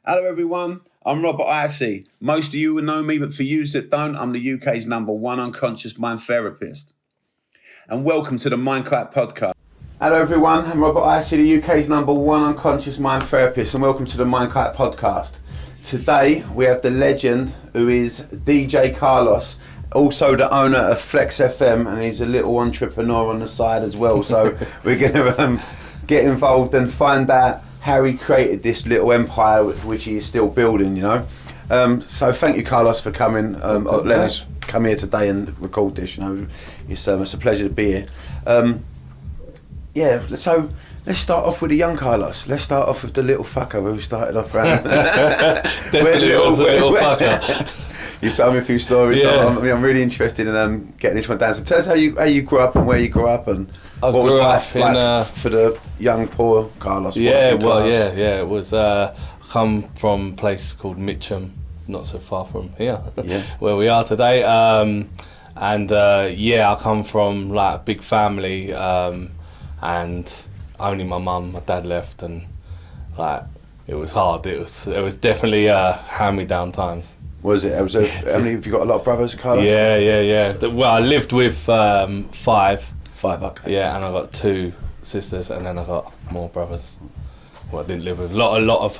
Hello everyone, I'm Robert Hisee. Most of you will know me, but for you that don't, I'm the UK's #1 unconscious mind therapist. And welcome to the MindKite Podcast. Hello everyone, I'm Robert Hisee, the UK's #1 unconscious mind therapist, and welcome to the MindKite Podcast. Today we have the legend who is DJ Khaled, also the owner of Flex FM, and he's a little entrepreneur on the side as well. So we're going to get involved and find out how he created this little empire which he is still building, you know. So thank you, Carlos, for coming. Let us come here today and record this, you know. It's a pleasure to be here. So let's start off with the young Carlos. Let's start off with the little fucker who started off around. Definitely was a little fucker. You've told me a few stories, yeah. So I'm really interested in getting this one down. So tell us how you grew up and where you grew up and what was life like for the young, poor Carlos. It was. I come from a place called Mitcham, not so far from here, where we are today. I come from like a big family, and only my mum, my dad left, and like it was hard. It was definitely hand-me-down times. Was it? How many have you got? A lot of brothers, Carlos? Yeah. Well, I lived with five. Five, okay. Yeah, and I got 2 sisters, and then I got more brothers. Well, I didn't live with a lot of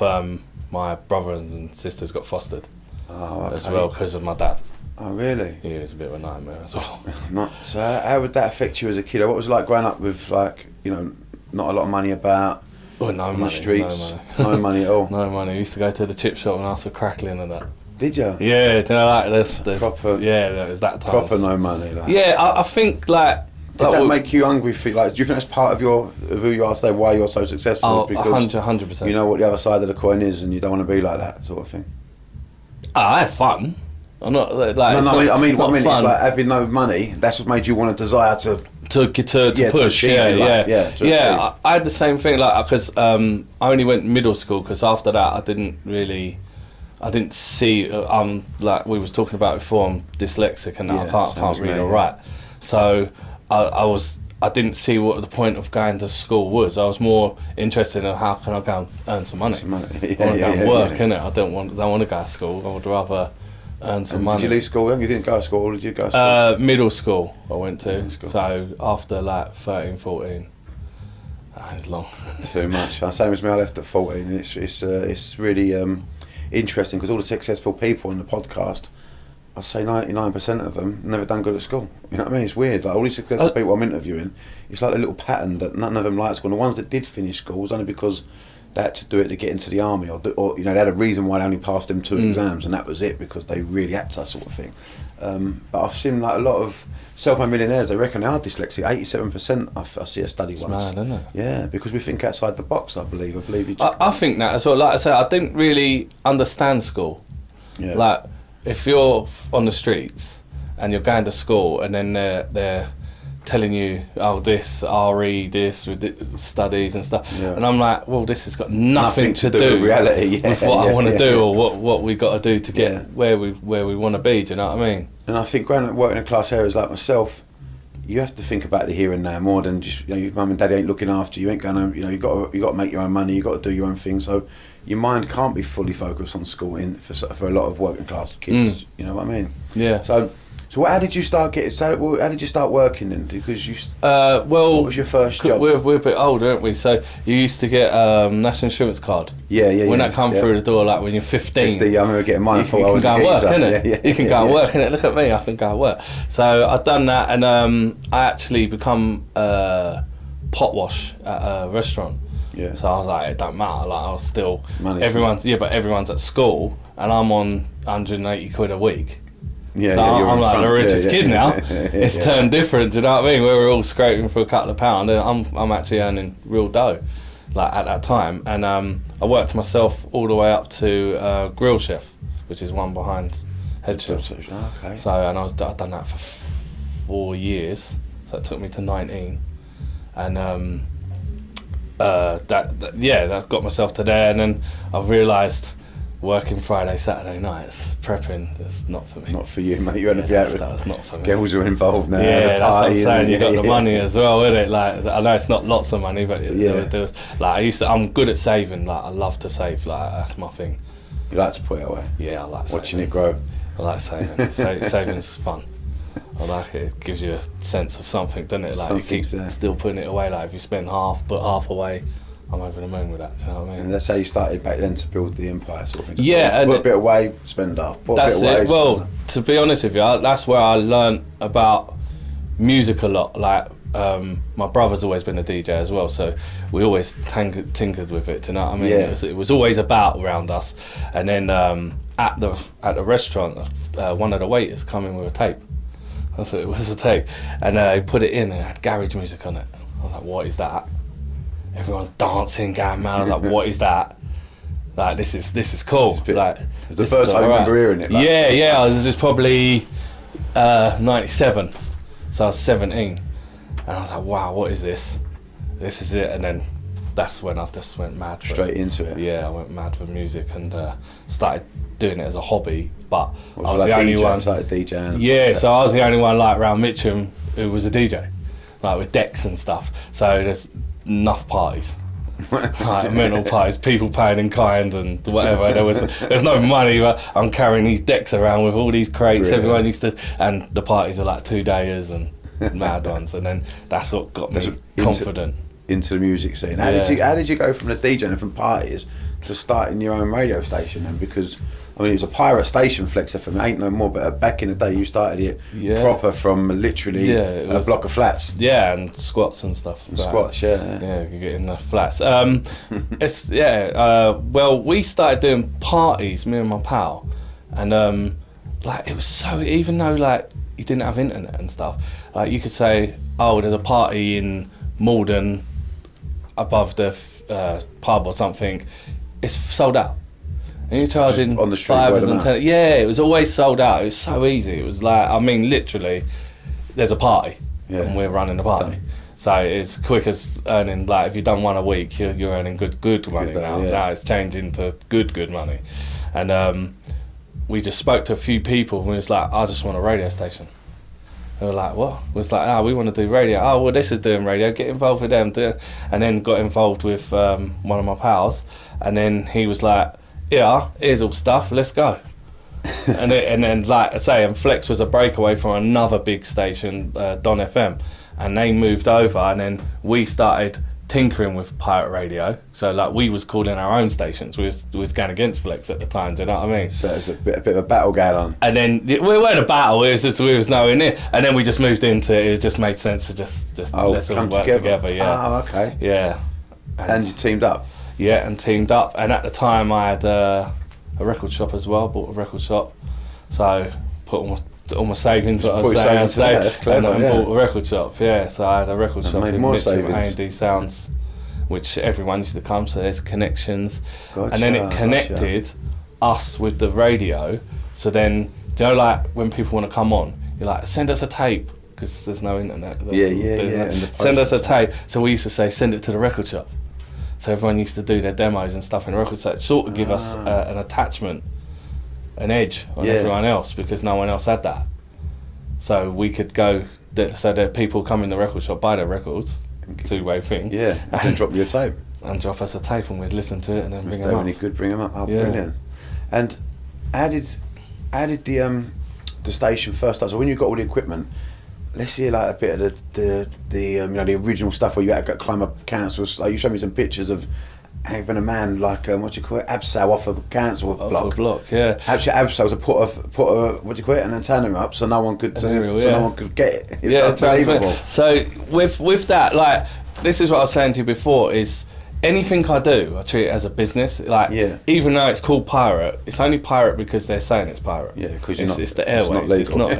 my brothers and sisters got fostered as well because of my dad. Oh, really? Yeah, it was a bit of a nightmare as well. So how would that affect you as a kid? What was it like growing up with, like, you know, not a lot of money about? Well, no money. The streets? No money at all? No money. I used to go to the chip shop and ask for crackling and that. Did you? Yeah, do you know, like there's proper. Yeah, it was that time. Proper no money. Like. Yeah, I think like. Did that make you hungry? Like, do you think that's part of who you are today? Why you're so successful? Oh, because 100%. You know what the other side of the coin is, and you don't want to be like that sort of thing. I had fun. I'm not like. I mean, it's like having no money. That's what made you want to desire to push. I had the same thing, like because I only went middle school because after that I didn't see. Like we was talking about before, I'm dyslexic and I can't read or write. So I didn't see what the point of going to school was. I was more interested in how can I go and earn some money. I want to go and work, innit? I don't want to go to school. I would rather earn some money. Did you leave school? You didn't go to school, or did you go to school? Middle school I went to. So after like 13, 14, it's long. Too much. Same as me. I left at 14. It's really interesting because all the successful people on the podcast, I'd say 99% of them never done good at school. You know what I mean? It's weird. Like all these successful people I'm interviewing, it's like a little pattern that none of them like school. And the ones that did finish school was only because they had to do it to get into the army, or you know, they had a reason why they only passed them 2 exams, and that was it, because they really had to, sort of thing. But I've seen like a lot of self-made millionaires. They reckon they are dyslexic. 87%. I see a study once. Mad, isn't it? Yeah, because we think outside the box. I believe you. I think that as well. Like I said, I didn't really understand school. Yeah. Like if you're on the streets and you're going to school, and then they're telling you, oh, this RE, this with studies and stuff, and I'm like, well, this has got nothing to do with reality, with what I want to do, or what we got to do to get where we want to be. Do you know what I mean? And I think growing up working in class areas like myself, you have to think about the here and now more than just, you know, your mum and daddy ain't looking after you. You ain't going to, you know, you got to make your own money. You got to do your own thing. So your mind can't be fully focused on school for a lot of working class kids. You know what I mean? Yeah. So how did you start how did you start working then? Because you what was your first job? We're a bit older, aren't we? So you used to get national insurance card. Yeah. When that come through the door, like when you're 15. 50, I remember getting mine before I was a geezer. You can go and work, innit? You can go and work, innit? Look at me, I can go and work. So I'd done that, and I actually become pot wash at a restaurant. Yeah. So I was like, it don't matter. Like I was still but everyone's at school, and I'm on 180 quid a week. Yeah, so I'm like the richest kid now. It's turned different, do you know what I mean? Where we're all scraping for a couple of pounds, I'm actually earning real dough, like at that time. And I worked myself all the way up to grill chef, which is one behind head chef. Okay. So I'd done that for 4 years. So it took me to 19, and that got myself to there. And then I realised working Friday, Saturday nights, prepping, that's not for me. Not for you, mate. You want to be out with that was not for me. Girls are involved now. Yeah, that's what I'm saying. You got the yeah. money as well, isn't it? Like, I know it's not lots of money, but there was, like, I'm good at saving. Like, I love to save. Like, that's my thing. You like to put it away? Yeah, I like watching saving. it grow. I like saving. Saving's fun. I like it. It gives you a sense of something, doesn't it? Like, you keep still putting it away. Like, if you spend put half away, I'm over the moon with that. Do you know what I mean? And that's how you started back then to build the empire, sort of thing. Yeah, put a bit away, spend half. That's it. Well, to be honest with you, that's where I learned about music a lot. Like, my brother's always been a DJ as well, so we always tinkered with it. Do you know what I mean? Yeah. It was always about around us. And then at the restaurant, one of the waiters come in with a tape. That's what it was, a tape, and he put it in and it had garage music on it. I was like, what is that? Everyone's dancing, going mad. I was like, what is that? Like, this is cool. Like, it's the first time I remember hearing it. Like, yeah. I was just probably 97, so I was 17, and I was like, wow, what is this? This is it. And then that's when I just went mad. Straight into it. Yeah, I went mad for music and started doing it as a hobby. But I was like the only one. Started DJing. Yeah, so I was the only one like around Mitcham who was a DJ, like with decks and stuff. So there's enough parties, like mental parties, people paying in kind and whatever. There's no money, but I'm carrying these decks around with all these crates. Really? Everyone used to, and the parties are like 2-dayers and mad ones. And then that's what got me confident into the music scene. How did you go from the DJing from parties to starting your own radio station then? Because I mean, it was a pirate station, Flex FM, ain't no more, but back in the day you started it proper from literally a block of flats. Yeah, and squats and stuff. Squats, yeah. Yeah, you could get in the flats. Well, we started doing parties, me and my pal, and like, it was so, even though like you didn't have internet and stuff, like you could say, oh, there's a party in Malden above the pub or something, it's sold out. And you're charging on the street, $5 and $10. Yeah, it was always sold out. It was so easy. It was like, I mean, literally, there's a party and we're running the party. Done. So it's quick as earning, like, if you've done one a week, you're earning good money now. Yeah. Now it's changing to good money. And we just spoke to a few people and we was like, I just want a radio station. They were like, what? We was like, we want to do radio. Oh, well, this is doing radio. Get involved with them. And then got involved with one of my pals. And then he was like, yeah, here's all stuff, let's go. and then, like I say, and Flex was a breakaway from another big station, Don FM. And they moved over, and then we started tinkering with pirate radio. So like, we was calling our own stations. We was going against Flex at the time, do you know what I mean? So it was a bit of a battle going on. And then we weren't a battle, it was just, we was nowhere near. And then we just moved into it. It just made sense to just let's all work together. Yeah. Oh, okay. Yeah. And you teamed up. Yeah, and teamed up. And at the time I had a record shop as well, bought a record shop. So put all my savings, what I was saying, that's clever, and bought a record shop. Yeah, so I had a record shop in Mitcham, A&D Sounds, which everyone used to come, so there's connections. Gotcha, and then it connected us with the radio. So then, do you know, like when people want to come on, you're like, send us a tape, because there's no internet. Yeah. Send us a tape. So we used to say, send it to the record shop. So everyone used to do their demos and stuff in the record set, sort of give us an attachment, an edge on everyone else, because no one else had that. So we could go, so that people come in the record shop, buy their records, two-way thing. Yeah, and drop you a tape. And drop us a tape, and we'd listen to it and then bring them up. Any good, bring them up. Oh, brilliant. And how did the station first start? So when you got all the equipment, let's see like a bit of the original stuff where you had to climb up councils. Like, you showed me some pictures of having a man like what do you call it, abseil off of a council block. Off a block, yeah. Actually, abseil was to put a what do you call it, and then turn them up so no one could no one could get it. It's unbelievable. So with that, like, this is what I was saying to you before, is anything I do, I treat it as a business. Like, even though it's called pirate, it's only pirate because they're saying it's pirate. Yeah, because it's the airwaves. It's not.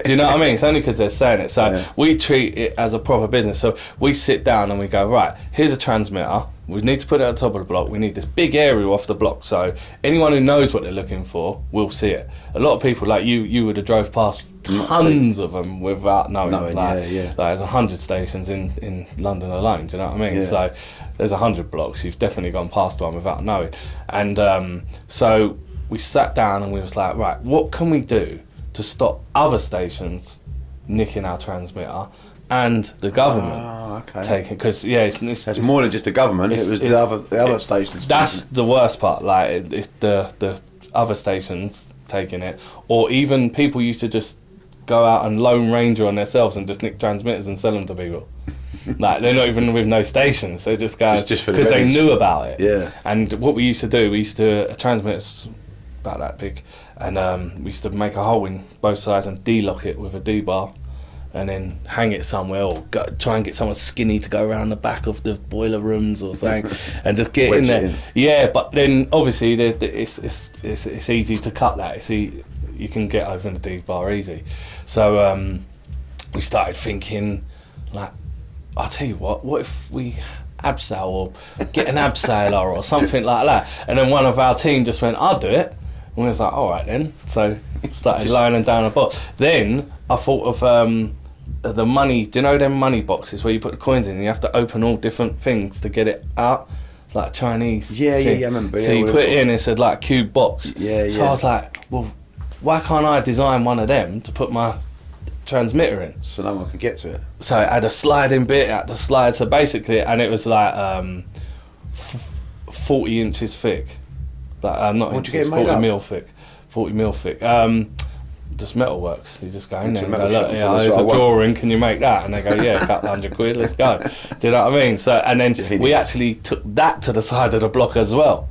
Do you know what I mean? It's only because they're saying it. So we treat it as a proper business. So we sit down and we go, right, here's a transmitter. we need to put it at the top of the block. We need this big aerial off the block, so anyone who knows what they're looking for will see it. A lot of people, like you would have drove past tons of them without knowing. Like there's 100 stations in London alone, do you know what I mean? So there's 100 blocks, you've definitely gone past one without knowing. And so we sat down and we was like, right, what can we do to stop other stations nicking our transmitter and the government taking, because it's more than just the government. It was the other stations. That's the worst part. Like the other stations taking it, or even people used to just go out and Lone Ranger on themselves and just nick transmitters and sell them to people. Like they're not even with no stations. They're just going just because they knew about it. Yeah. And what we used to do, a transmitter's about that big, and we used to make a hole in both sides and D-lock it with a D-bar. And then hang it somewhere, or try and get someone skinny to go around the back of the boiler rooms or something, and just get in there. Yeah, but then obviously it's easy to cut that. You can get over the D-bar easy. So we started thinking, like, I'll tell you what if we abseil or get an abseiler or something like that? And then one of our team just went, I'll do it. And we was like, all right then. So started lining down a box. Then I thought of the money, do you know them money boxes where you put the coins in and you have to open all different things to get it out? Like Chinese Yeah, thing. I remember. So you put it in and it said like cube box. So I was like, well, why can't I design one of them to put my transmitter in? So no one could get to it. So it had a sliding bit, it had to slide, so basically, and it was like 40 inches thick. Like, not inches, 40 mil thick. 40 mil thick. Just metalworks. You just go in there and go, look, there's a drawing, can you make that? And they go, yeah, couple £100, let's go. Do you know what I mean? So, and then we actually took that to the side of the block as well.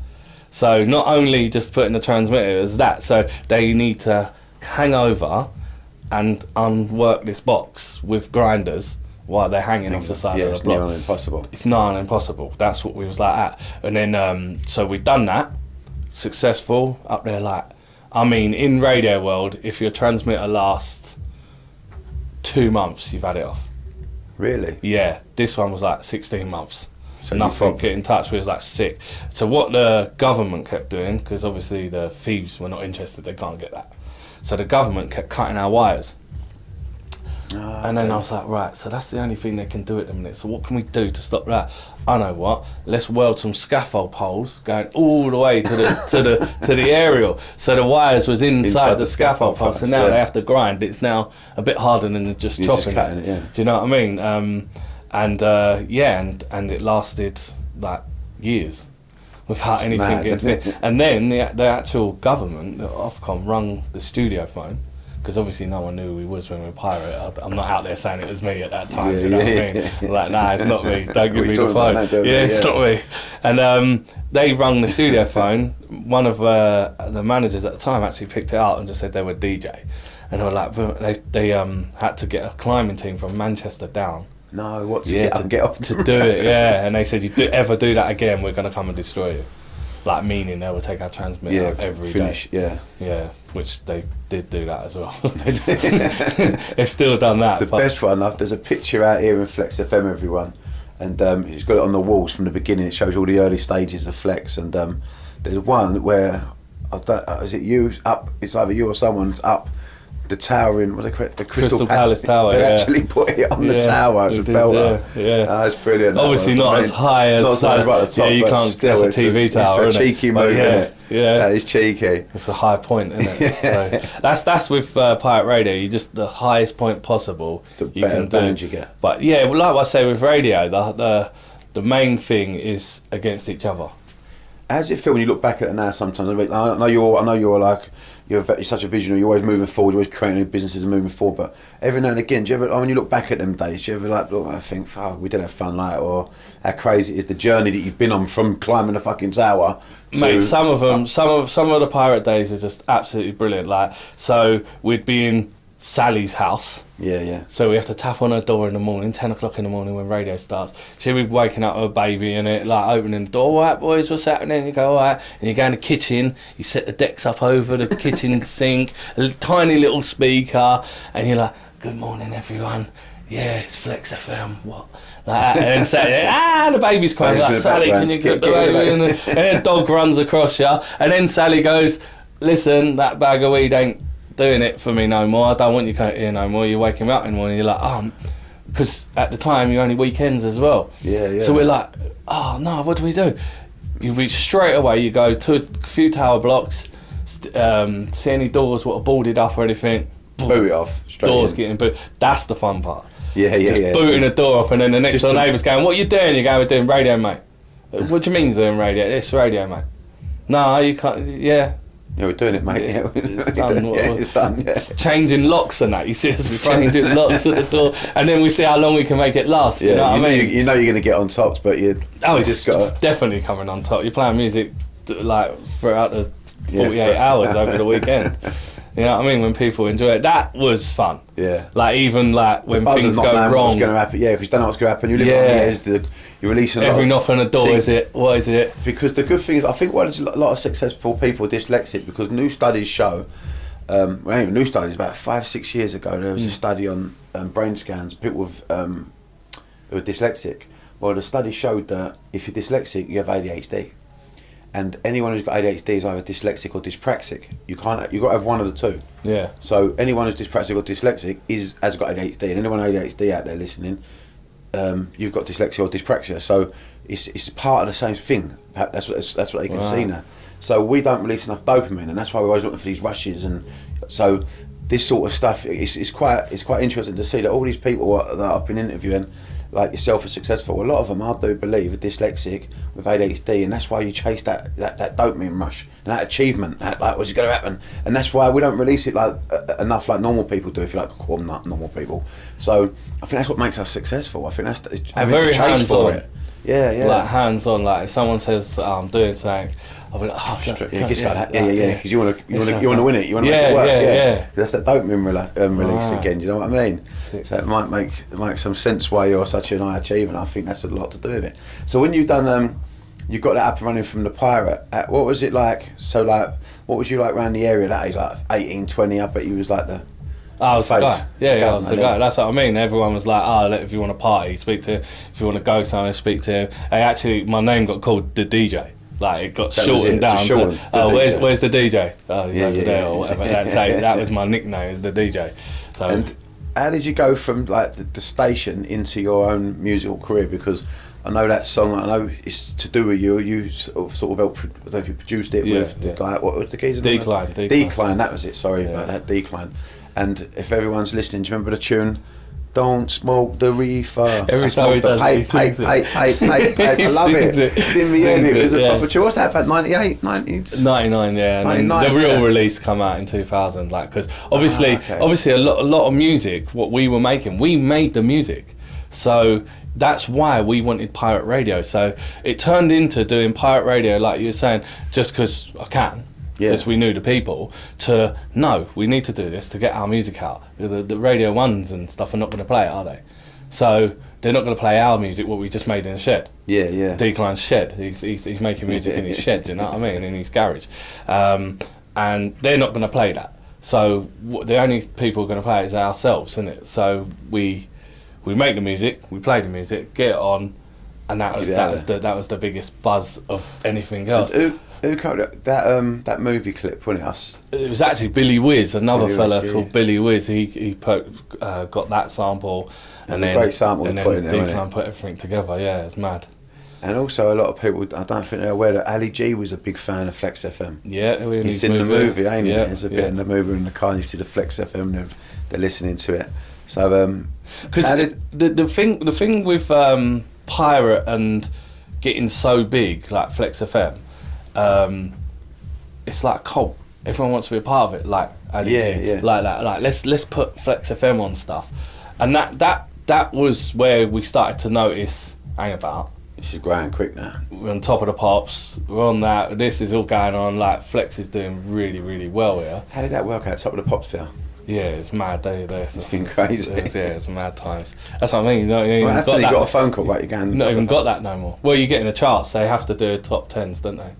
So not only just putting the transmitter as that, so they need to hang over and unwork this box with grinders while they're hanging off the side of the block. It's near impossible. It's nigh on impossible. That's what we was like at. And then, so we'd done that, successful, up there like, I mean, in radio world, if your transmitter lasts 2 months, you've had it off. Really? Yeah, this one was like 16 months. So nothing get in touch with, was like sick. So what the government kept doing, because obviously the thieves were not interested, they can't get that. So the government kept cutting our wires. And then I was like, right, so that's the only thing they can do at the minute. So what can we do to stop that? I know what. Let's weld some scaffold poles going all the way to the aerial. So the wires was inside the scaffold poles. So now they have to grind. It's now a bit harder than just chopping it. Do you know what I mean? And it lasted like years without anything getting. And then the actual government, the Ofcom, rung the studio phone. Because obviously no one knew who we was when we were pirate. I'm not out there saying it was me at that time, do you know what I mean? Like, nah, it's not me, don't give me the phone. It's not me. And they rung the studio phone. One of the managers at the time actually picked it out and just said they were DJ. And they were like, they had to get a climbing team from Manchester down. No, what, to get off? To do it, yeah. And they said, you ever do that again, we're going to come and destroy you. Like, meaning they would take our transmitter out every day. Yeah, which they did do that as well. They've still done that. The best one, there's a picture out here in Flex FM, everyone, and he's got it on the walls from the beginning. It shows all the early stages of Flex, and there's one where, is it you up? It's either you or someone's up the tower in, the Crystal Palace Tower. They actually put it on the tower. It's a Bel-air. That's brilliant. Obviously not as high as right at the top. Yeah, you can't. Still, it's a TV tower. It's a cheeky move, isn't it? Yeah, that is cheeky. It's a high point, isn't it? So that's with pirate radio. You just the highest point possible. The better band you get. But yeah, like I say with radio, the main thing is against each other. How does it feel when you look back at it now? Sometimes I know you're like. You're such a visionary. You're always moving forward. You're always creating new businesses and moving forward. But every now and again, do you ever, when you look back at them days, do you ever look? I think, we did have fun, or how crazy is the journey that you've been on from climbing the fucking tower? Mate, some of them, some of the pirate days are just absolutely brilliant. Like, so we'd be in Sally's house. Yeah. So we have to tap on her door in the morning, 10 o'clock in the morning when radio starts. She'll be waking up her baby and it, like opening the door, all right boys, what's happening? You go, all right. And you go in the kitchen, you set the decks up over the kitchen sink, a tiny little speaker, and you're like, good morning everyone. Yeah, it's Flex FM. What? Like that. And then Sally, the baby's crying. Like, Sally, can you get the baby? And then a dog runs across you. And then Sally goes, listen, that bag of weed ain't doing it for me no more. I don't want you here no more. You're waking me up in the morning. You're like, because at the time you're only weekends as well. Yeah. So we're like, oh no, what do we do? You reach straight away. You go to a few tower blocks, see any doors what are boarded up or anything. Boot it off. Doors getting booted. That's the fun part. Yeah. Booting a door up, and then the next door neighbour's going, "What are you doing?" You go, "We're doing radio, mate." What do you mean you're doing radio? It's radio, mate. No, you can't. Yeah. Yeah, we're doing it, mate. It's done. It's done. Yeah. It's changing locks and that. You see us changing locks at the door, and then we see how long we can make it last. You know what I mean? You know you're going to get on tops, but you just got definitely coming on top. You're playing music like throughout the 48 hours over the weekend. You know what I mean? When people enjoy it, that was fun. Yeah. Like even like when things go wrong. What's going to happen? Yeah, because you don't know what's going to happen. You live on the edge. You're releasing every knock on the door. Is it? What is it? Because the good thing is, I think a lot of successful people are dyslexic because new studies show. New studies about 5-6 years ago. There was a study on brain scans. People with who are dyslexic. Well, the study showed that if you're dyslexic, you have ADHD. And anyone who's got ADHD is either dyslexic or dyspraxic. You've got to have one of the two. Yeah. So anyone who's dyspraxic or dyslexic has got ADHD. And anyone with ADHD out there listening, you've got dyslexia or dyspraxia. So it's part of the same thing. That's what they can see now. So we don't release enough dopamine, and that's why we're always looking for these rushes. And so this sort of stuff, it's quite interesting to see that all these people that I've been interviewing, like yourself, are successful. A lot of them, I do believe, are dyslexic with ADHD, and that's why you chase that dopamine rush and that achievement. That like, what's going to happen? And that's why we don't release it like enough, like normal people do. If you like, call them normal people. So I think that's what makes us successful. I think that's having to chase for it. Yeah. Like hands on. Like if someone says, I'm doing something, I'll be like, because you want to win it. You want to make it work. Yeah. That's that dopamine release again. Do you know what I mean? Sick. So it might make some sense why you're such an high achiever. And I think that's a lot to do with it. So when you've done, you got that up and running from the Pirate. What was it like? So like, what was you like around the area that age? Like 18, 20. I bet you was like the. I was the guy. I was the guy. That's what I mean. Everyone was like, if you want to party, speak to him. If you want to go somewhere, speak to him. My name got called the DJ. Like it got shortened down to, where's the DJ? Oh, he's over there or whatever. That was my nickname, is the DJ. So. And how did you go from like the station into your own musical career? Because I know that song. I know it's to do with you. You sort of helped. I don't know if you produced it with the guy. What was the geezer? Decline. That was it. Sorry about that. Decline. And if everyone's listening, do you remember the tune? Don't smoke the reefer. Every time he does it, I love it. It's in the end. It was a proper tune. What's that about? 98, 90s? 99, yeah. And then the real release come out in 2000. Like, because obviously a lot of music, what we were making, we made the music. So that's why we wanted pirate radio. So it turned into doing pirate radio, like you were saying, just because I can. Because we knew the people, to no, we need to do this to get our music out. The Radio 1s and stuff are not going to play it, are they? So they're not going to play our music, what we just made in a shed. Yeah. Decline's shed. He's making music in his shed, do you know what I mean? In his garage. And they're not going to play that. So the only people going to play it is ourselves, isn't it? So we make the music, we play the music, get it on, and that was the biggest buzz of anything else. Who cut that movie clip, wasn't it? It was actually Billy Wiz, another fella called Billy Wiz. He got that sample, and then great sample and then Declan put everything together. Yeah, it's mad. And also a lot of people, I don't think they're aware that Ali G was a big fan of Flex FM. Yeah, he's in the movie, ain't he? There's a bit in the movie in the car. You see the Flex FM, and they're listening to it. So because the thing with Pirate and getting so big like Flex FM. It's like cult. Everyone wants to be a part of it, like Ali G. Like that. Like let's put Flex FM on stuff, and that was where we started to notice. Hang about. This is growing quick now. We're on top of the pops. We're on that. This is all going on. Like Flex is doing really, really well here. How did that work out? Top of the pops feel? Yeah, it's mad. It's been crazy. It's mad times. That's what I mean. You got a phone call, right? You're going. Not even got that no more. Well, you get in the charts. They have to do top 10s, don't they?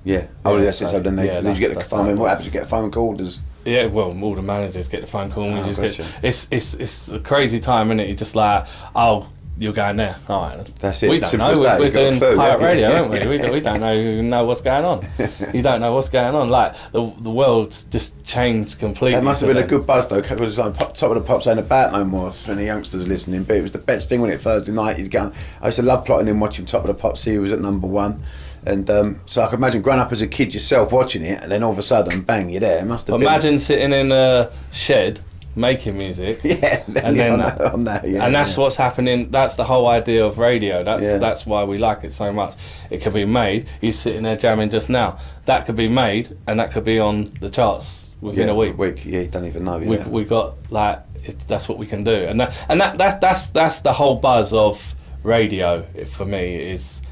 Yeah. Oh, that's it. So then you get the phone. I mean, what happens? You get a phone call. Yeah. Well, all the managers get the phone call. It's a crazy time, isn't it? You're just like, I'll you're going there. All right. That's it. We don't Simple know. as We're doing pirate radio, yeah. aren't we? We don't know what's going on. You don't know what's going on. Like the world's just changed completely. That must have been a good buzz though, because it was like Top of the Pops ain't about no more for any youngsters listening. But it was the best thing when it Thursday night. You'd go. I used to love plotting and watching Top of the Pops. He was at number 1. And so I could imagine growing up as a kid yourself watching it, and then all of a sudden, bang, you're there. It must have Imagine sitting in a shed making music. Yeah, and then on that, yeah. And that's what's happening. That's the whole idea of radio. That's why we like it so much. It can be made. You're sitting there jamming just now. That could be made, and that could be on the charts within a week. Yeah, you don't even know. Yeah. We got like that's what we can do, and that's the whole buzz of radio for me is.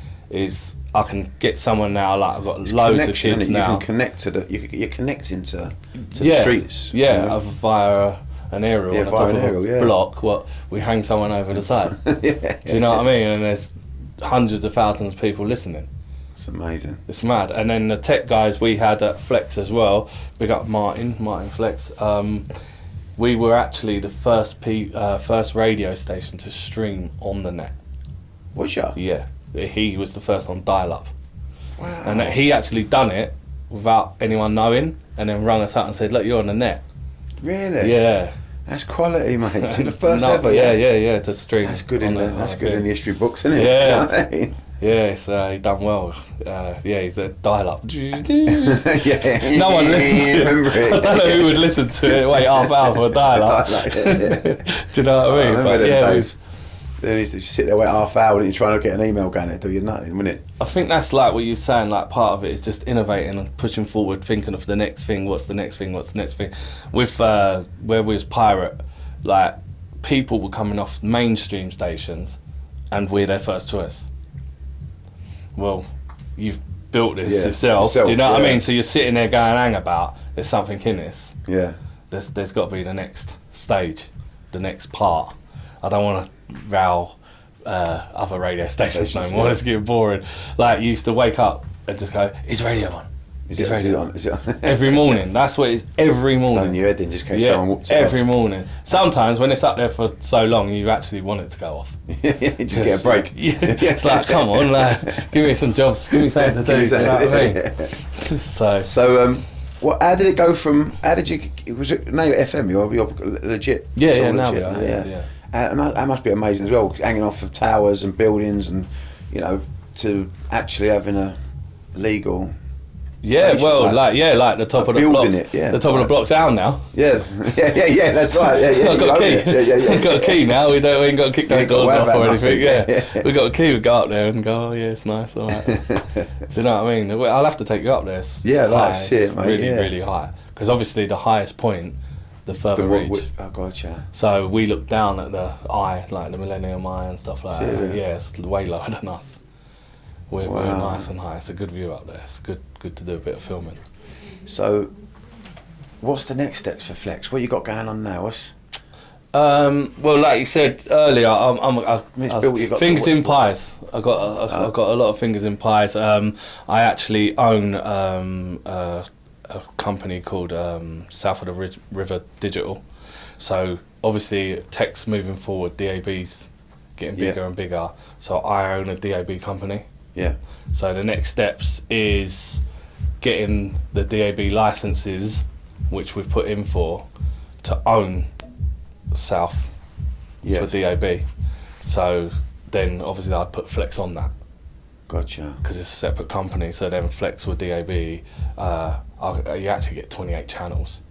I can get someone now. Like I've got loads of kids now. You can connect to you're connecting to the streets. Yeah, you know? via an aerial on the top of a block. What we hang someone over the side. Do you know what I mean? And there's hundreds of thousands of people listening. It's amazing. It's mad. And then the tech guys we had at Flex as well. Big up Martin Flex. We were actually the first radio station to stream on the net. Was you? Yeah. He was the first on dial-up. Wow. And he actually done it without anyone knowing, and then rung us out and said, look, you're on the net. Really? Yeah. That's quality, mate. You're the first ever. Yeah, to stream. That's good in the history books, isn't it? Yeah. You know what I mean? Yeah, so he done well. He's the dial-up. Yeah. No one listened to it. I don't know who would listen to it. Wait half hour for a dial-up. Do you know what I mean? I remember them days. Then you used to sit there, wait half hour, and you're trying to get an email going, do you nothing, wouldn't it? I think that's like what you're saying, like part of it is just innovating and pushing forward, thinking of the next thing, what's the next thing. With where we was Pirate, like people were coming off mainstream stations and we're their first choice. Well, you've built this yourself, do you know what I mean? So you're sitting there going, hang about, there's something in this. Yeah. There's got to be the next stage, the next part. I don't want to row other radio stations no more. It's getting boring. Like, you used to wake up and just go, is radio on? Is it on? Every morning. That's what it is, every morning. On your head in just in case someone whooped it every off. morning. Sometimes when it's up there for so long, you actually want it to go off. Just get a break. It's like, come on, like, give me some jobs, give me something to do. You know what I mean? So how did it go from? How did you? Was it now you're FM? You're legit. Yeah, now legit, we are. Yeah. That must be amazing as well, hanging off of towers and buildings, and to actually having a legal. Yeah, well, like the top of the blocks. The top of the block's out now. Yeah, that's right. Yeah. I've got a key. I've got a key now. We ain't got to kick those doors off or anything. We got a key. We go up there and go, oh yeah, it's nice. All right. Do you know what I mean? I'll have to take you up there. That's it, mate. Really, really high. Because obviously the highest point, the further reach. Oh, gotcha. So we look down at the eye, like the Millennium Eye and stuff like that. Yeah, it's way lower than us. We're nice and high. It's a good view up there. It's good to do a bit of filming. So, what's the next steps for Flex? What you got going on now? Well, like you said earlier, fingers in pies. I've got a lot of fingers in pies. I actually own a company called South of the River Digital. So obviously, tech's moving forward. DAB's getting bigger and bigger. So I own a DAB company. Yeah. So the next steps is getting the DAB licenses, which we've put in for, to own South for DAB. So then obviously I'd put Flex on that. Gotcha. Because it's a separate company. So then Flex with DAB, you actually get 28 channels.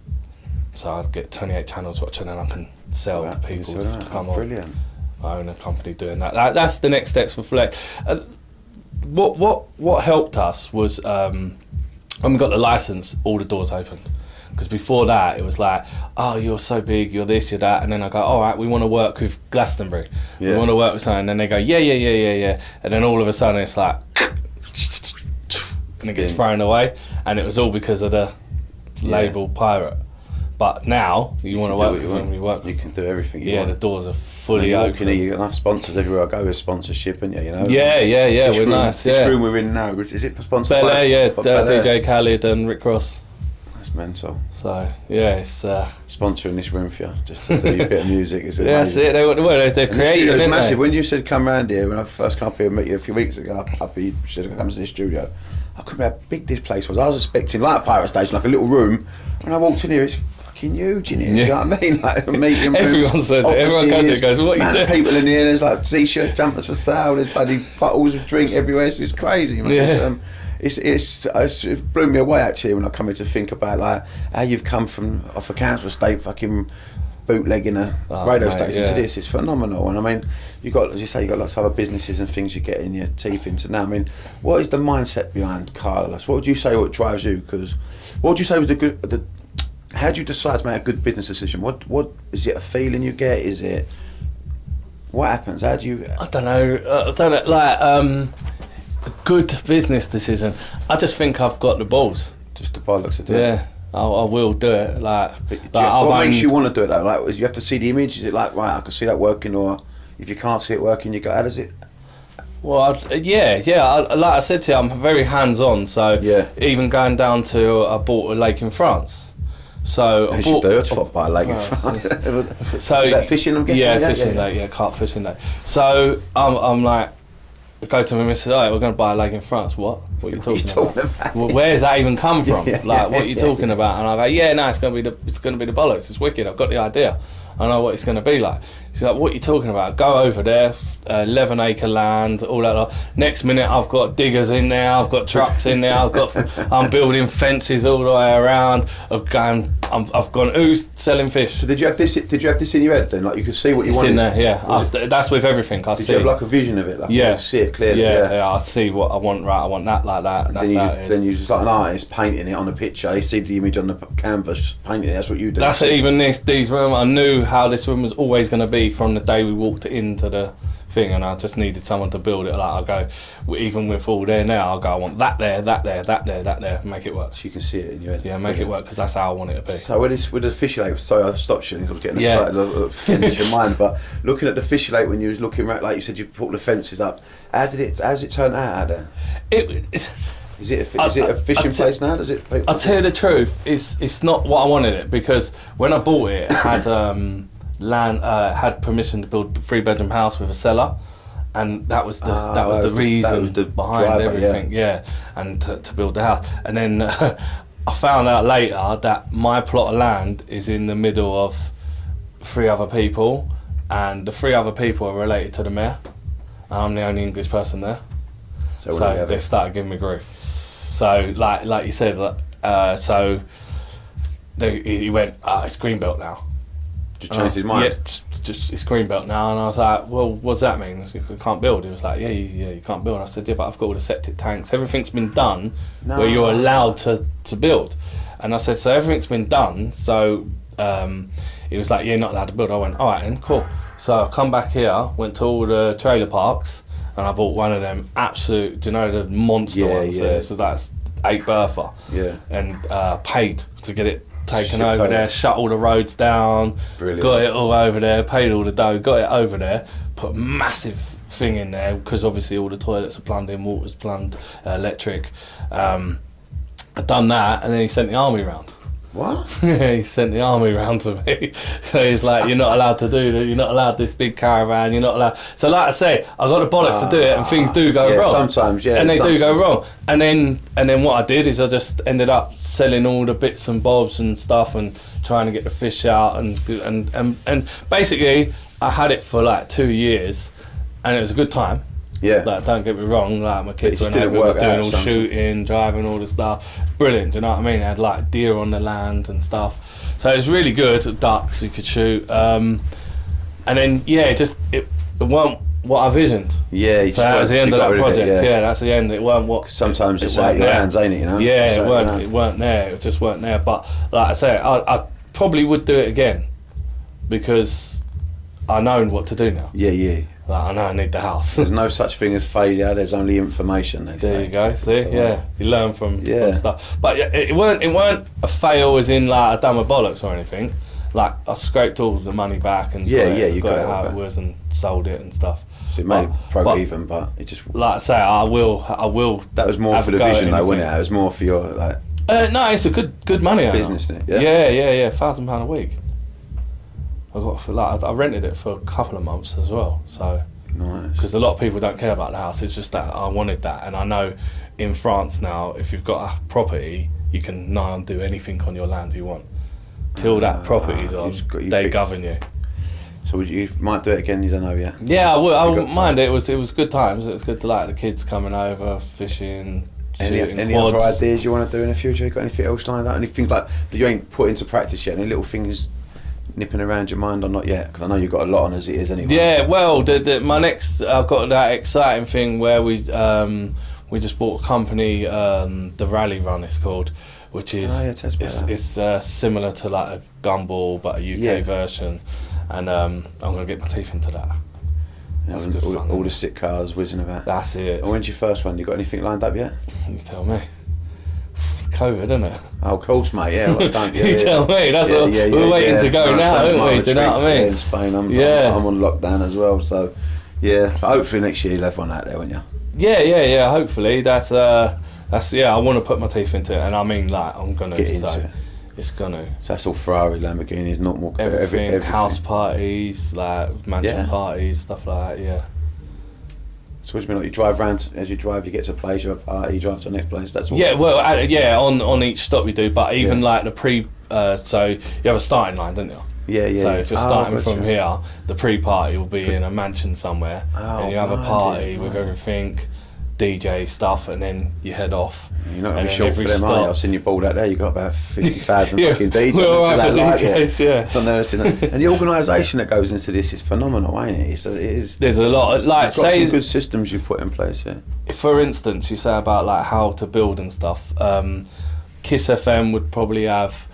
So I'd get 28 channels watching, and I can sell to people to come on. Brilliant. I own a company doing that. That's the next steps for Flex. What helped us was when we got the license, all the doors opened. Because before that, it was like, oh, you're so big, you're this, you're that. And then I go, all right, we want to work with Glastonbury. Yeah. We want to work with something. And then they go, yeah. And then all of a sudden, it's like, and it gets thrown away. And it was all because of the label Pirate. But now, you want to work with them, you can do everything you want. The doors are fully open. You got enough sponsors everywhere I go with sponsorship, and you know. Yeah, we're nice. This room we're in now, is it sponsored Bel-air, by Bel-air? DJ Khaled and Rick Ross. That's mental. So yeah, it's sponsoring this room for you, just to do a bit of music. Is it? Yeah, that's it. They're creative. It's massive. When you said come round here, when I first come up here and met you a few weeks ago, you said come to the studio. I couldn't believe how big this place was. I was expecting like a pirate station, like a little room. When I walked in here, it's fucking huge in here. You know what I mean? Like meeting rooms. Everyone says it. Everyone comes here, goes, "What are you doing?" People in here. There's like t-shirt jumpers for sale. There's bloody bottles of drink everywhere. It's crazy, man. Yeah. It blew me away actually when I come here to think about like how you've come from off a council estate fucking bootlegging a radio station to this. It's phenomenal. And I mean, you got, as you say, you got lots of other businesses and things you're getting your teeth into now. I mean, what is the mindset behind Carlos? What would you say what drives you? Because what would you say was how do you decide to make a good business decision? What is it? A feeling you get? Is it what happens? How do you? I don't know. Like a good business decision. I just think I've got the balls. Just the bollocks to do it. Yeah. I will do it. What makes you want to do it though? Like, you have to see the image. Is it like, right, I can see that working, or if you can't see it working, you go, how does it? Well, yeah. Like I said to you, I'm very hands-on. So even going down to, I bought a lake in France. So I should do it by a lake in France. Was that fishing? I'm guessing. Yeah, fishing lake. Yeah, carp fishing lake. So I'm like, I go to my missus. All right, we're going to buy a lake in France. What are you talking about? Well, where's that even come from? What are you talking about? And I go, yeah, no, it's going to be the bollocks. It's wicked. I've got the idea. I know what it's going to be like. She's like, what are you talking about? Go over there, 11-acre land, all that lot. Next minute, I've got diggers in there. I've got trucks in there. I'm building fences all the way around. I've gone. Who's selling fish? So did you have this in your head then? Like you could see what you wanted. It's in there, yeah. That's with everything. Did you have like a vision of it? Like you see it clearly. Yeah. I see what I want. Right, I want that like that. And then you just like an artist painting it on a picture. You see the image on the canvas, painting it. That's what you do. That's it. Even these room. I knew how this room was always going to be from the day we walked into the thing, and I just needed someone to build it. Like I go, even with all there now, I'll go, I want that there, make it work. So you can see it in your head. Yeah, make it work, because that's how I want it to be. So with the fish lake, sorry I stopped you, I was getting excited getting into your mind, but looking at the fish lake when you was looking right, like you said, you put the fences up, how's it turned out there? Is it a fishing place now? Does it? I'll tell you the truth, it's not what I wanted it, because when I bought it, it had land, had permission to build a 3-bedroom house with a cellar, and that was the reason behind everything. Yeah, and to build the house. And then I found out later that my plot of land is in the middle of 3 other people, and the 3 other people are related to the mayor, and I'm the only English person there. So they started giving me grief. So like you said, he went, it's Greenbelt now. Just changed his mind. Yeah, just it's Greenbelt now, and I was like, well, what does that mean? I said, you can't build. He was like, you can't build. I said, yeah, but I've got all the septic tanks. Everything's been done where you're allowed to build. And I said, so everything's been done. So he was like, you're not allowed to build. I went, all right, then, cool. So I come back here, went to all the trailer parks, and I bought one of them absolute, do you know, the monster ones there? So that's 8 bertha. Yeah. And paid to get it taken over there, shut all the roads down. Brilliant. Got it all over there, paid all the dough, got it over there, put a massive thing in there, because obviously all the toilets are plumbed in, water's plumbed, electric. I'd done that, and then he sent the army round. What? Yeah, he sent the army round to me. So he's like, you're not allowed to do that, you're not allowed this big caravan, you're not allowed. So like I say, I got the bollocks to do it, and things do go wrong. Sometimes, yeah. And they do go wrong. And then what I did is I just ended up selling all the bits and bobs and stuff, and trying to get the fish out, and basically I had it for like 2 years, and it was a good time. Yeah. Like, don't get me wrong, like my kids went over, was doing all shooting, driving, all the stuff. Brilliant, do you know what I mean? I had like deer on the land and stuff. So it was really good, ducks you could shoot. And then, it weren't what I visioned. Yeah, so that was the end of that project. Yeah, that's the end. It weren't what. Sometimes it's out your hands, ain't it? You know. Yeah, it weren't there. It just weren't there. But like I say, I probably would do it again, because I know what to do now. Yeah. Like, I know I need the house. There's no such thing as failure. There's only information. They say. There you go. See, you learn from stuff. But it weren't a fail as in like I done my bollocks or anything. Like I scraped all the money back and you got it how it was and sold it and stuff. So it made it broke even, but it just. Like I say, I will. That was more for the vision, though, wasn't it? It was more for your like. No, it's a good money business, isn't it? Yeah, £1,000 a week. I rented it for a couple of months as well. So nice. Because a lot of people don't care about the house. It's just that I wanted that, and I know in France now, if you've got a property, you can now do anything on your land you want. Till that property's on, they govern you. So you might do it again, you don't know yet? Yeah, I wouldn't mind it. It was good times. It was good to like the kids coming over, fishing, shooting Any other ideas you want to do in the future? You got anything else lined up? Anything like that you ain't put into practice yet? Any little things nipping around your mind or not yet? Because I know you've got a lot on as it is anyway. Yeah, well, my next, I've got that exciting thing where we just bought a company, the Rally Run it's called, which is it's similar to like a gumball but a UK version, and I'm gonna get my teeth into that. That's good fun. All the sick cars whizzing about. That's it. And when's your first one? You got anything lined up yet? You tell me. It's COVID, isn't it? Oh, of course, mate. Yeah, well, don't you tell me. That's all. We're waiting to go now, aren't we? Do you know what I mean? In Spain, I'm on lockdown as well. So, yeah. Hopefully next year you'll have one out there, won't you? Yeah. Hopefully that's I want to put my teeth into it, and I mean like I'm gonna get into it. It's gonna. So that's all Ferrari, Lamborghinis, not more everything. House parties, like mansion parties, stuff like that. Yeah. So what do you mean? Like you drive around, as you drive, you get to a place, you have a party, you drive to the next place. That's all. Yeah, well, on each stop you do, but even like the so you have a starting line, don't you? Yeah. So if you're starting from here, the pre-party will be in a mansion somewhere, and you have a party with everything, DJ stuff, and then you head off. You're not going to be short for them, are you? I've seen you balled out there. You've got about 50,000 fucking DJs. We're all right for DJs, yeah. I've never seen that. And the organisation that goes into this is phenomenal, ain't it? It is. There's a lot. You've got some good systems you've put in place, yeah. For instance, you say about like how to build and stuff. Kiss FM would probably have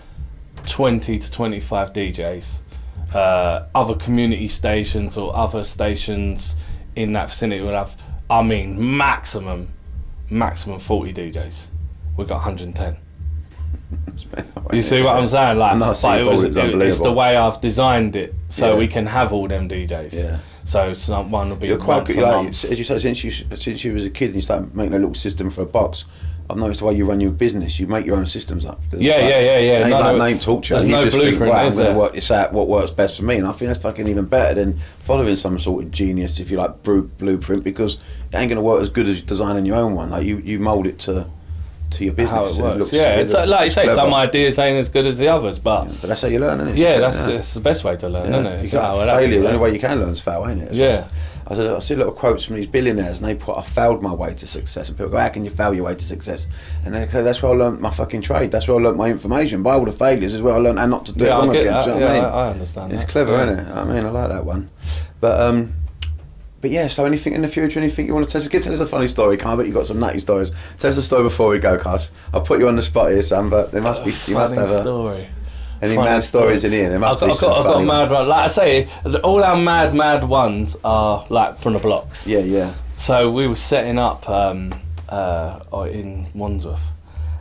20 to 25 DJs. Other community stations or other stations in that vicinity will have, I mean, maximum 40 DJs. We've got 110. You see what I'm saying? Like, it's the way I've designed it, so we can have all them DJs. Yeah. So someone will be. You're quite good, as you say, since you was a kid and you started making a little system for a box. I've noticed the way you run your business, you make your own systems up. Yeah. Name talk to you. You just think, right, I'm going to work this out, what works best for me. And I think that's fucking even better than following some sort of genius, if you like, blueprint, because it ain't going to work as good as designing your own one. Like you mould it to your business. How it works. It's like you say, clever. Some ideas ain't as good as the others, but that's how you learn, isn't it? Yeah, that's the best way to learn, isn't it? You got failure. The only way you can learn is fail, ain't it? Yeah. I see little quotes from these billionaires, and they put, "I failed my way to success," and people go, "How can you fail your way to success?" And they say, "That's where I learned my fucking trade. That's where I learned my information. By all the failures is where I learned how not to do it wrong again." That. Do you know what I mean? I understand. It's clever, isn't it? I mean, I like that one. But yeah, so anything in the future, anything you want to tell us? Tell us a funny story, Carl. But you've got some nutty stories. Tell us a story before we go, Cuz. I'll put you on the spot here, Sam, but there must be, you must have story. Any mad stories in here? There must be some I've got funny mad ones. Like I say, all our mad ones are like from the blocks. Yeah. So we were setting up in Wandsworth,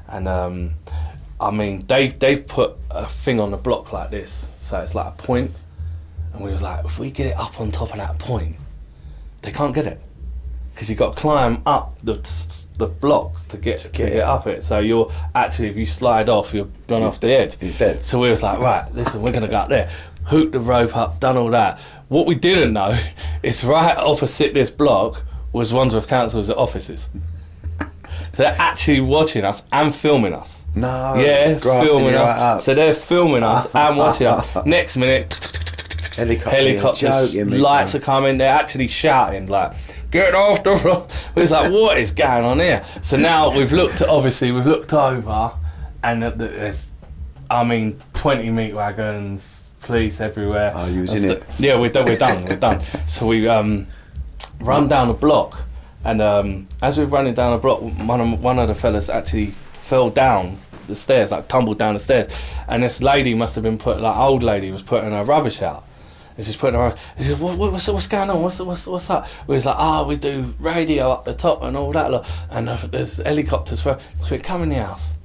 and I mean they've put a thing on the block like this, so it's like a point, and we was like, if we get it up on top of that point, they can't get it, because you've got to climb up the blocks to get up it. So you're actually, if you slide off, you're gone off the edge. You're dead. So we was like, right, listen, we're gonna go up there, hook the rope up, done all that. What we didn't know is right opposite this block was Wandsworth Council's offices. So they're actually watching us and filming us. No. Yeah, filming us. Right, so they're filming us and watching us. Next minute, helicopters, lights are coming. They're actually shouting like, "Get off the road!" It's like, what is going on here? So now we've looked over, and there's, 20 meat wagons, police everywhere. Oh, you was in it? Yeah, we're done. So we run down the block, and as we're running down the block, one of the fellas actually fell down the stairs, like tumbled down the stairs, and this lady must have been old lady was putting her rubbish out. And she's putting her. She said, "What's going on? What's up?" We was like, we do radio up the top and all that, and there's helicopters. So we come in the house.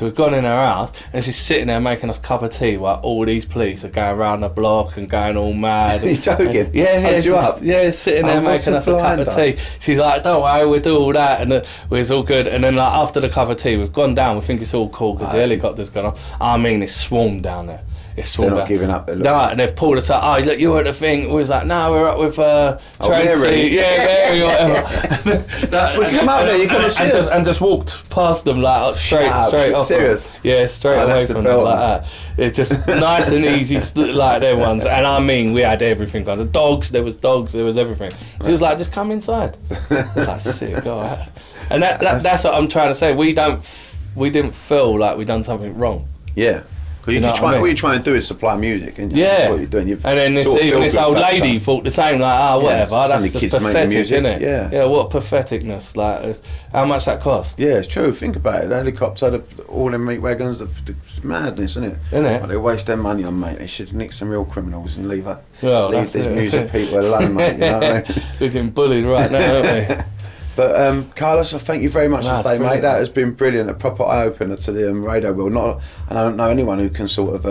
So we've gone in her house, and she's sitting there making us a cup of tea while all these police are going around the block and going all mad. Are you joking? And, yeah, sitting there making us a cup of tea. She's like, don't worry, we'll do all that, and it's all good. And then like after the cup of tea, we've gone down, we think it's all cool because the helicopter's gone off. I mean, it's swarmed down there. They're not giving up. No, and they've pulled us up. Oh, look, you were at the thing. We was like, no, we're up with Tracy. Mary, whatever. We come out there, you come and see us. And just walked past them like straight off. Serious? Yeah, straight away from them like that. It's just nice and easy like them ones. And I mean, we had everything on. There was dogs, there was everything. She was like, just come inside. It's like, sick, all right. And that's what I'm trying to say. We didn't feel like we done something wrong. Yeah. Because what you're trying to do is supply music, and that's what you're doing. And then this old lady thought the same, like, whatever, that's just pathetic, isn't it? Yeah, what patheticness, like, how much that cost? Yeah, it's true, think about it, the helicopter, all them meat wagons, it's madness, isn't it? Isn't it? Well, they waste their money on, mate, they should nick some real criminals and leave these it. music people alone, mate, you know what I mean? We're getting bullied right now, aren't we? But Carlos, I thank you very much for today, mate. That has been brilliant, a proper eye-opener to the radio world. And I don't know anyone who can sort of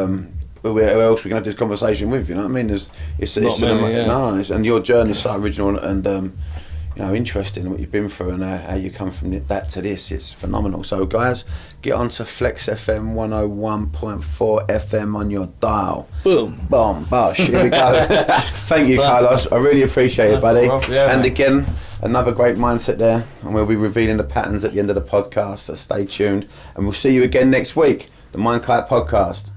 who else we can have this conversation with. You know what I mean? And your journey is so original and interesting what you've been through and how you come from that to this. It's phenomenal. So guys, get onto Flex FM 101.4 FM on your dial. Boom, bosh. Here we go. Thank you, Carlos. I really appreciate it, buddy. And again, another great mindset there, and we'll be revealing the patterns at the end of the podcast, so stay tuned, and we'll see you again next week, the MindKite Podcast.